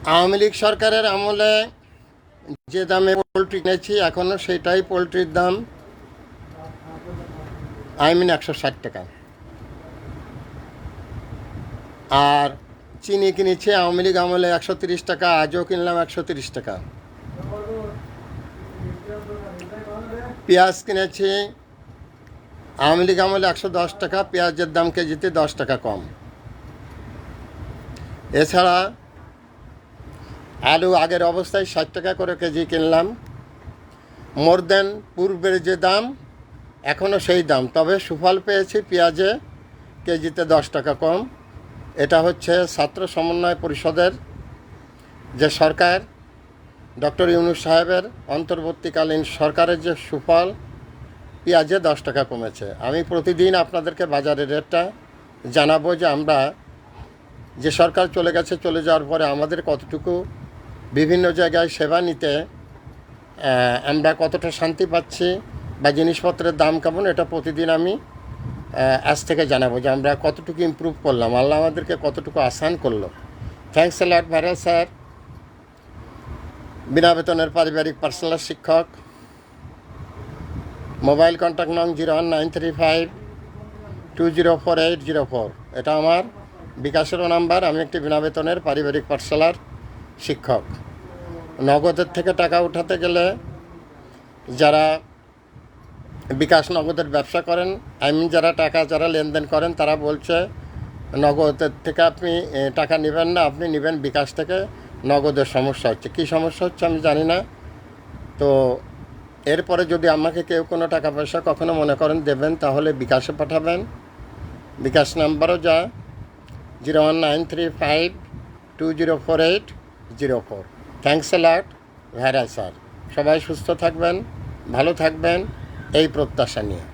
আওয়ামী লীগ সরকারের আমলে যে দামে পোলট্রি কিনেছি এখনও সেটাই পোলট্রির দাম, 160 টাকা। আর চিনি কিনেছি আওয়ামী লীগ আমলে 130 টাকা, আজও কিনলাম 130 টাকা। পেঁয়াজ কিনেছি আওয়ামী লীগ আমলে 110 টাকা, পেঁয়াজের দাম কেজিতে 10 টাকা কম। এছাড়া আলু আগের অবস্থায় 60 টাকা করে কেজি কিনলাম। মোর দেন পূর্বের যে দাম এখনও সেই দাম, তবে সুফল পেয়েছি পেঁয়াজে কেজিতে 10 টাকা কম। এটা হচ্ছে ছাত্র সমন্বয় পরিষদের যে সরকার, ডক্টর ইউনূস সাহেবের অন্তর্বর্তীকালীন সরকারের যে সুফল, পেঁয়াজে 10 টাকা কমেছে। আমি প্রতিদিন আপনাদেরকে বাজারের রেটটা জানাবো যে আমরা যে সরকার চলে গেছে, চলে যাওয়ার পরে আমাদের কতটুকু বিভিন্ন জায়গায় সেবা নিতে আমরা কতটা শান্তি পাচ্ছি বা জিনিসপত্রের দাম কেমন, এটা প্রতিদিন আমি আজ থেকে জানাবো যে আমরা কতটুকু ইমপ্রুভ করলাম, আল্লাহ আমাদেরকে কতটুকু আসান করলো। Thanks a lot viral sir. বিনা বেতনের পারিবারিক পার্সোনাল শিক্ষক। মোবাইল কন্ট্যাক্ট নং 01935204804। এটা আমার বিকাশেরও নাম্বার। আমি একটি বিনা বেতনের পারিবারিক পাঠশালার শিক্ষক। নগদের থেকে টাকা উঠাতে গেলে যারা বিকাশ নগদের ব্যবসা করেন, যারা লেনদেন করেন, তারা বলছে নগদের থেকে আপনি টাকা নেবেন না, আপনি নেবেন বিকাশ থেকে। নগদের সমস্যা হচ্ছে, কী সমস্যা হচ্ছে আমি জানি না। তো এরপরে যদি আমাকে কেউ কোনো টাকা পয়সা কখনো মনে করেন দেবেন, তাহলে বিকাশে পাঠাবেন। বিকাশ নাম্বারও যা 01935204804। Thanks a lot viral sir. সবাই সুস্থ থাকবেন, ভালো থাকবেন, এই প্রত্যাশা নিয়ে।